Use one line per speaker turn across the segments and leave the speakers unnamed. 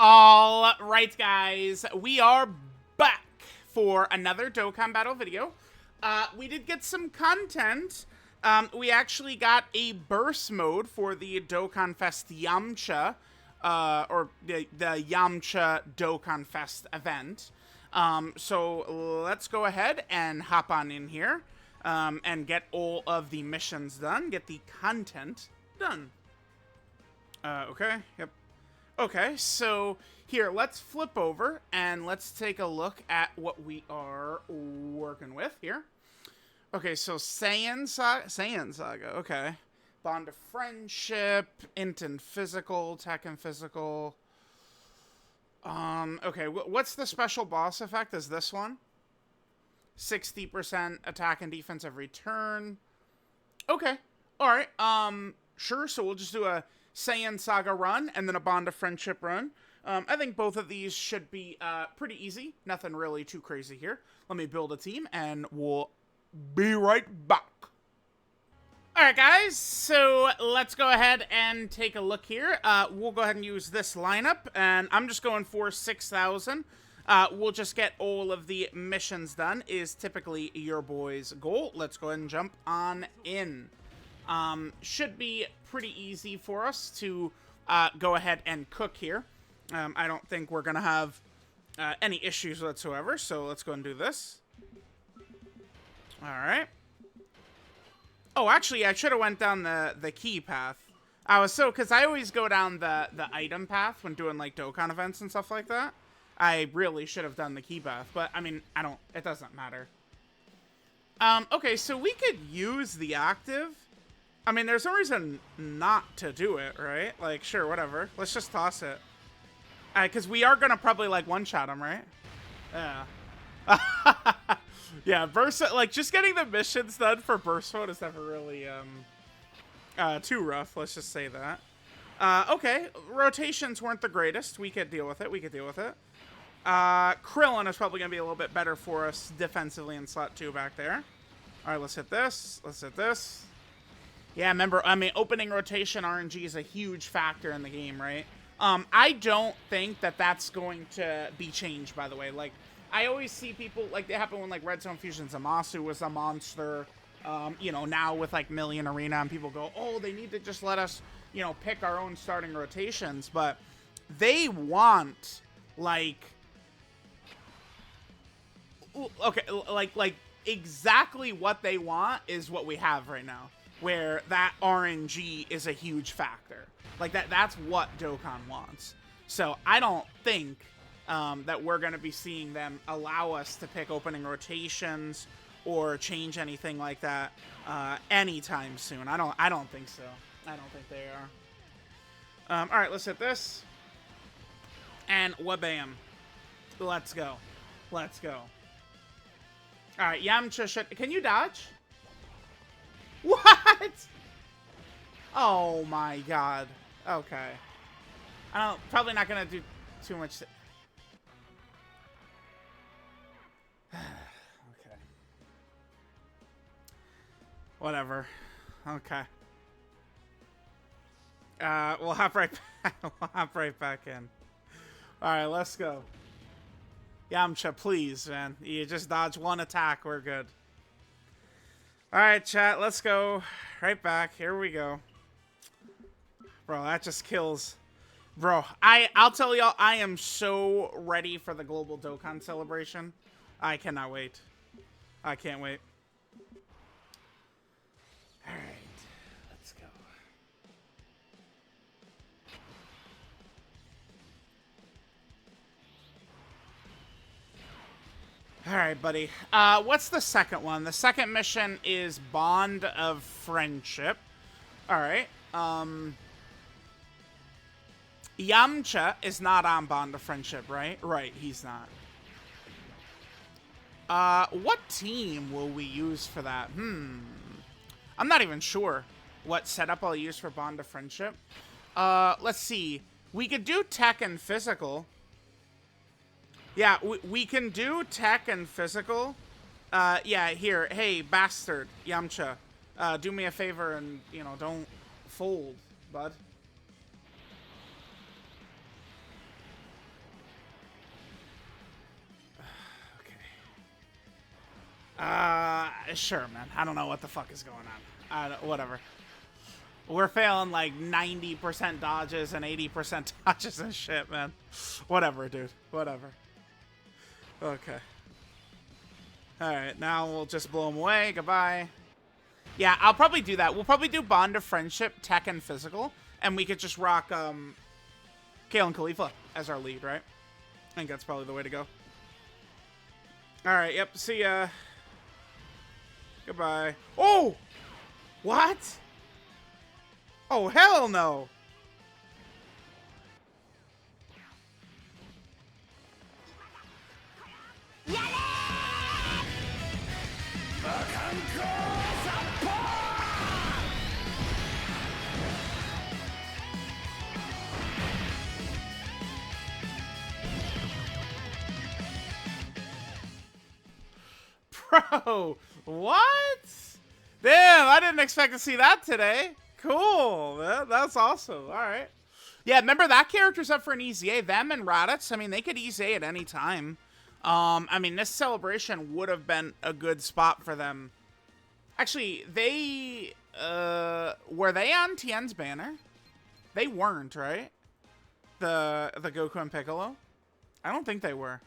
All right, guys, we are back for another Dokkan battle video. We did get some content. We actually got a burst mode for the Dokkan Fest Yamcha, or the Yamcha Dokkan Fest event. So let's go ahead and hop on in here and get all of the missions done, get the content done. Okay, yep. Okay, so here, let's flip over and let's take a look at what we are working with here. Okay, so Saiyan Saga, okay. Bond of Friendship, Int and Physical, Tech and Physical. Okay, what's the special boss effect? Is this one? 60% attack and defense every turn. Okay, alright, sure, so we'll just do a Saiyan Saga run, and then a Bond of Friendship run. I think both of these should be pretty easy. Nothing really too crazy here. Let me build a team, and we'll be right back. Alright, guys, so let's go ahead and take a look here. We'll go ahead and use this lineup, and I'm just going for 6,000. We'll just get all of the missions done, is typically your boy's goal. Let's go ahead and jump on in. Should be pretty easy for us to go ahead and cook here. I don't think we're going to have any issues whatsoever, so let's go and do this. Alright. Oh, actually, I should have went down the key path. Because I always go down the item path when doing, like, Dokkan events and stuff like that. I really should have done the key path, but, I mean, it doesn't matter. Okay, so we could use the active. I mean, there's no reason not to do it, right? Like, sure, whatever. Let's just toss it. Because we are going to probably, like, one-shot him, right? Yeah. Yeah, burst, like, just getting the missions done for burst mode is never really, too rough. Let's just say that. Okay, rotations weren't the greatest. We could deal with it. Krillin is probably going to be a little bit better for us defensively in slot 2 back there. All right, let's hit this. Yeah, remember, I mean, opening rotation RNG is a huge factor in the game, right? I don't think that that's going to be changed, by the way. Like, I always see people, like, they happen when, like, Red Zone Fusion Zamasu was a monster, you know, now with, like, Million Arena, and people go, oh, they need to just let us, you know, pick our own starting rotations, but they want, like, okay, like, exactly what they want is what we have right now, where that RNG is a huge factor. Like, that's what Dokkan wants. So I don't think that we're going to be seeing them allow us to pick opening rotations or change anything like that anytime soon. I don't think so. I don't think they are. All right, let's hit this. And wha-bam. Let's go. All right, Yamcha should... Can you dodge? What? Oh my god. Okay. Probably not gonna do too much. Okay. Whatever. Okay. We'll hop right back. We'll hop right back in. Alright, let's go. Yamcha, please, man. You just dodge one attack, we're good. Alright, chat, let's go. Right back. Here we go. Bro, that just kills. Bro, I'll tell y'all, I am so ready for the Global Dokkan celebration. I cannot wait. I can't wait. Alright, let's go. Alright, buddy. What's the second one? The second mission is Bond of Friendship. Alright, Yamcha is not on Bond of Friendship, right? Right, he's not. What team will we use for that? I'm not even sure what setup I'll use for Bond of Friendship. Let's see. We could do Tech and Physical. Yeah, we can do Tech and Physical. Yeah, here. Hey, bastard, Yamcha. Do me a favor and, you know, don't fold, bud. Sure, man. I don't know what the fuck is going on. Whatever. We're failing like 90% dodges and 80% dodges and shit, man. Whatever, dude. Whatever. Okay. Alright, now we'll just blow them away. Goodbye. Yeah, I'll probably do that. We'll probably do Bond of Friendship, Tech, and Physical. And we could just rock, Kale and Khalifa as our lead, right? I think that's probably the way to go. Alright, yep. See ya. Goodbye. Oh! What? Oh, hell no! Bro, what? Damn, I didn't expect to see that today. Cool, man. That's awesome. All right. Yeah, remember that character's up for an EZA. Them and Raditz, I mean, they could EZA at any time. I mean, this celebration would have been a good spot for them. Actually, they, were they on Tien's banner? They weren't, right? The Goku and Piccolo? I don't think they were.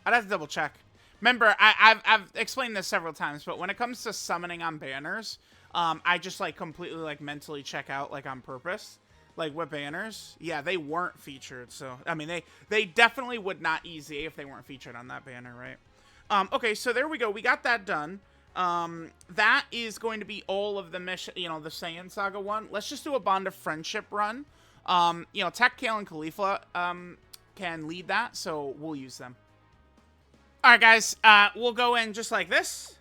I'd have to double check. Remember, I've explained this several times, but when it comes to summoning on banners, I just, like, completely, like, mentally check out, like, on purpose. Like, what banners? Yeah, they weren't featured, so, I mean, they definitely would not EZA if they weren't featured on that banner, right? Okay, so there we go. We got that done. That is going to be all of the mission, you know, the Saiyan Saga one. Let's just do a Bond of Friendship run. You know, Tech, Kale, and Khalifa, can lead that, so we'll use them. Alright, guys, we'll go in just like this,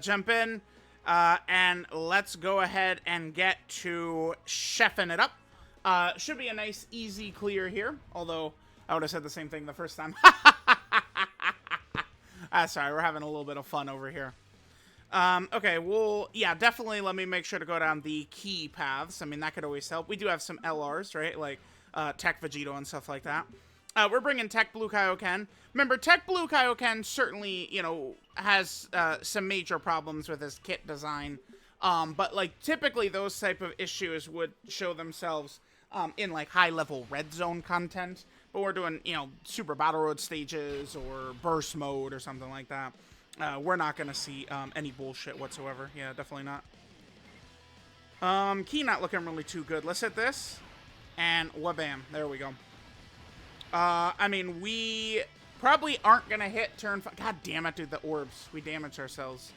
jump in, and let's go ahead and get to chefing it up. Should be a nice, easy clear here, although I would have said the same thing the first time. Sorry, we're having a little bit of fun over here. Okay, well, yeah, definitely let me make sure to go down the key paths. I mean, that could always help. We do have some LRs, right, like Tech Vegito and stuff like that. We're bringing Tech Blue Kaioken. Remember, Tech Blue Kaioken certainly, you know, has some major problems with his kit design. But, like, typically those type of issues would show themselves in, like, high-level red zone content. But we're doing, you know, Super Battle Road stages or Burst Mode or something like that. We're not going to see any bullshit whatsoever. Yeah, definitely not. Key not looking really too good. Let's hit this. And wha-bam. There we go. I mean, we probably aren't going to hit turn 5. God damn it, dude, the orbs. We damaged ourselves.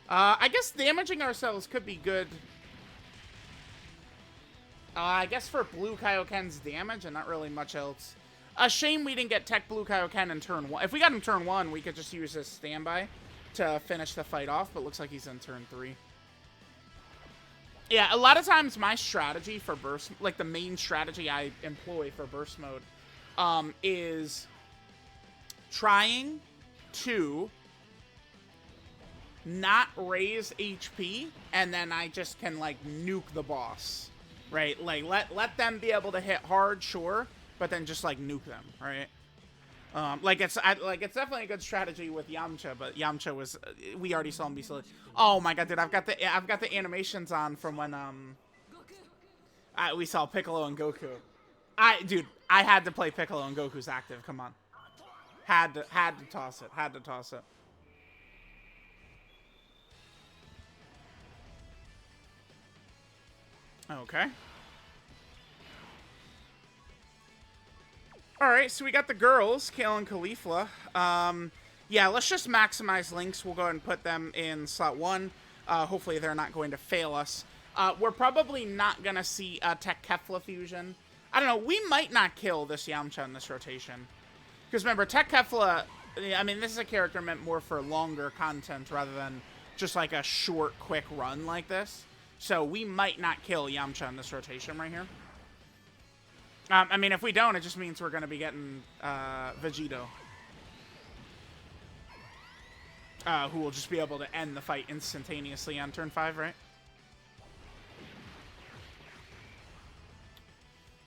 I guess damaging ourselves could be good. I guess for Blue Kaioken's damage and not really much else. A shame we didn't get Tech Blue Kaioken in turn 1. If we got him turn 1, we could just use his standby to finish the fight off, but looks like he's in turn 3. Yeah, a lot of times my strategy for burst, like the main strategy I employ for burst mode, is trying to not raise HP, and then I just can, like, nuke the boss, right? Like, let them be able to hit hard, sure, but then just, like, nuke them, right? Like, it's definitely a good strategy with Yamcha, but Yamcha was, we already saw him be silly. Oh my god, dude, I've got the animations on from when, we saw Piccolo and Goku. Dude, I had to play Piccolo and Goku's active. Come on, had to toss it. Had to toss it. Okay. All right, so we got the girls, Kale and Khalifa. Yeah, let's just maximize links. We'll go ahead and put them in slot 1. Hopefully, they're not going to fail us. We're probably not gonna see Tech Kefla fusion. I don't know, we might not kill this Yamcha in this rotation. Because remember, Tech Kefla, I mean, this is a character meant more for longer content rather than just like a short, quick run like this. So we might not kill Yamcha in this rotation right here. I mean, if we don't, it just means we're going to be getting Vegito. Who will just be able to end the fight instantaneously on turn 5, right?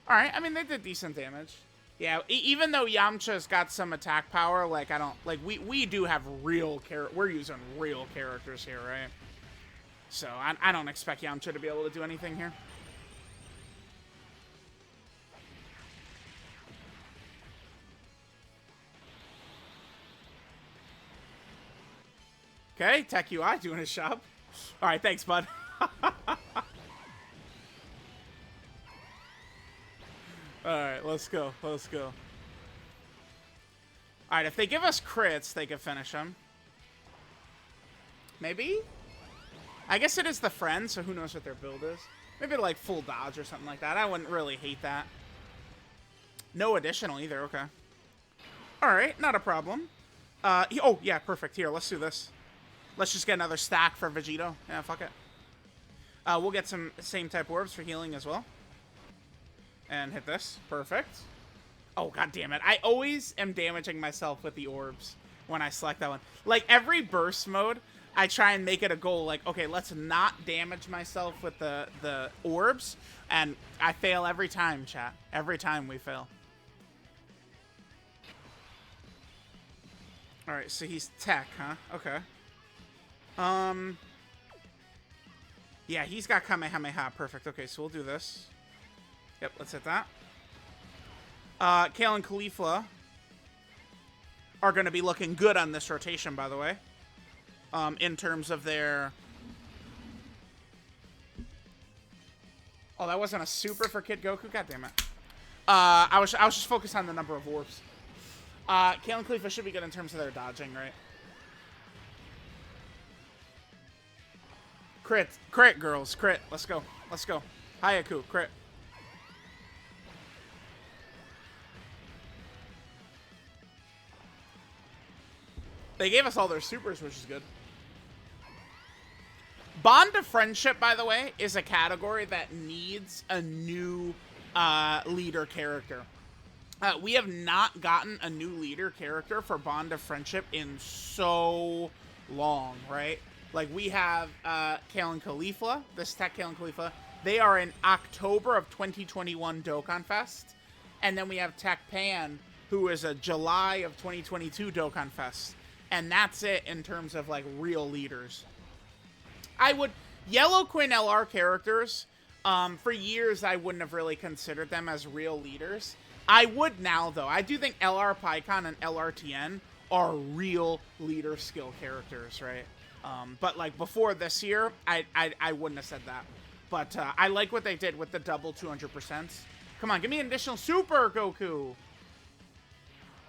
Alright, I mean, they did decent damage. Yeah, even though Yamcha's got some attack power, like, I don't, like, we do have real we're using real characters here, right? So, I don't expect Yamcha to be able to do anything here. Okay, Tech UI doing his job. Alright, thanks, bud. Alright, let's go. Let's go. Alright, if they give us crits, they can finish them. Maybe? I guess it is the friend, so who knows what their build is. Maybe like full dodge or something like that. I wouldn't really hate that. No additional either, okay. Alright, not a problem. Oh, yeah, perfect. Here, let's do this. Let's just get another stack for Vegito. Yeah, fuck it. We'll get some same type orbs for healing as well. And hit this. Perfect. Oh, god damn it. I always am damaging myself with the orbs when I select that one. Like, every burst mode, I try and make it a goal. Like, okay, let's not damage myself with the orbs. And I fail every time, chat. Every time we fail. Alright, so he's tech, huh? Okay. Yeah, he's got Kamehameha. Perfect. Okay, so we'll do this. Yep, let's hit that. Kale and Caulifla are going to be looking good on this rotation, by the way. In terms of their... Oh, that wasn't a super for Kid Goku? God damn it. I was just focused on the number of orbs. Kale and Caulifla should be good in terms of their dodging, right? Crit, girls. Crit. Let's go. Let's go. Hayaku, crit. They gave us all their supers, which is good. Bond of Friendship, by the way, is a category that needs a new leader character. We have not gotten a new leader character for Bond of Friendship in so long, right? Like, we have Kale and Caulifla, this Tech Kale and Caulifla. They are in October of 2021 Dokkan Fest. And then we have Tech Pan, who is a July of 2022 Dokkan Fest. And that's it in terms of, like, real leaders. Yellow Queen LR characters, for years I wouldn't have really considered them as real leaders. I would now, though. I do think LR PyCon and LRTN are real leader skill characters, right? But, like, before this year, I wouldn't have said that. But I like what they did with the double 200%. Come on, give me an additional super, Goku.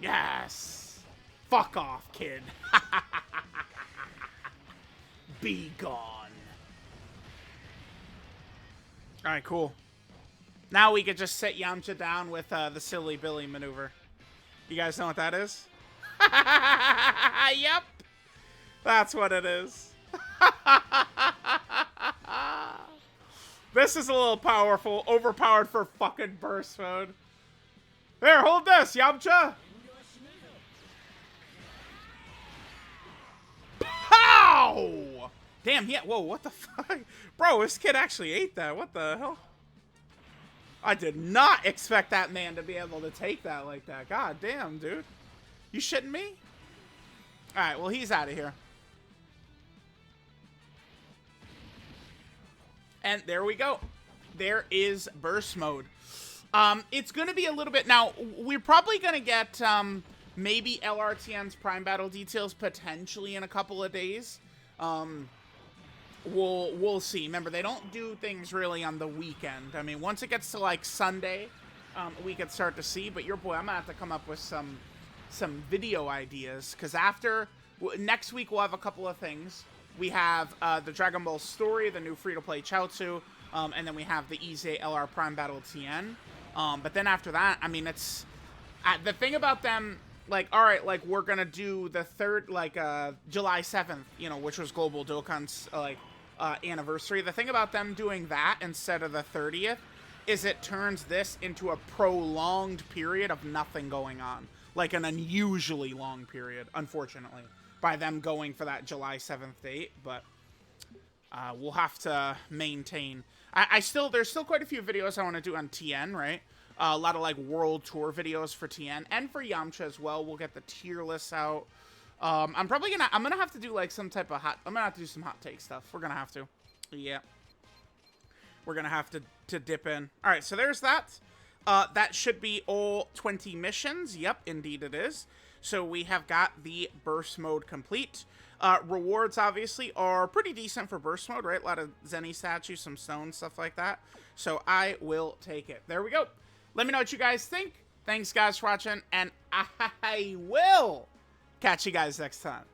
Yes. Fuck off, kid. Be gone. Alright, cool. Now we could just sit Yamcha down with the Silly Billy maneuver. You guys know what that is? Yep. That's what it is. This is a little powerful, overpowered for fucking burst mode. There, hold this, Yamcha. Pow! Damn, whoa, what the fuck? Bro, this kid actually ate that. What the hell? I did not expect that man to be able to take that like that. God damn, dude. You shitting me? Alright, well, he's out of here. And there we go. There is burst mode. It's going to be a little bit... Now, we're probably going to get maybe LRTN's Prime Battle details potentially in a couple of days. We'll see. Remember, they don't do things really on the weekend. I mean, once it gets to, like, Sunday, we could start to see. But your boy, I'm going to have to come up with some video ideas. Because next week, we'll have a couple of things. We have the Dragon Ball story, the new free-to-play Chaozu, and then we have the Ize LR Prime Battle TN. But then after that, I mean, it's... the thing about them, like, alright, like, we're gonna do the third, like, July 7th, you know, which was Global Dokkan's, like, anniversary. The thing about them doing that instead of the 30th is it turns this into a prolonged period of nothing going on. Like, an unusually long period, unfortunately, by them going for that July 7th date, but we'll have to maintain. There's still quite a few videos I want to do on TN, right? A lot of like world tour videos for TN and for Yamcha as well. We'll get the tier lists out. I'm gonna have to do like some type of I'm gonna have to do some hot take stuff. We're gonna have to. Yeah. We're gonna have to dip in. All right, so there's that. That should be all 20 missions. Yep, indeed it is. So we have got the burst mode complete. Rewards, obviously, are pretty decent for burst mode, right? A lot of Zenny statues, some stones, stuff like that. So I will take it. There we go. Let me know what you guys think. Thanks, guys, for watching, and I will catch you guys next time.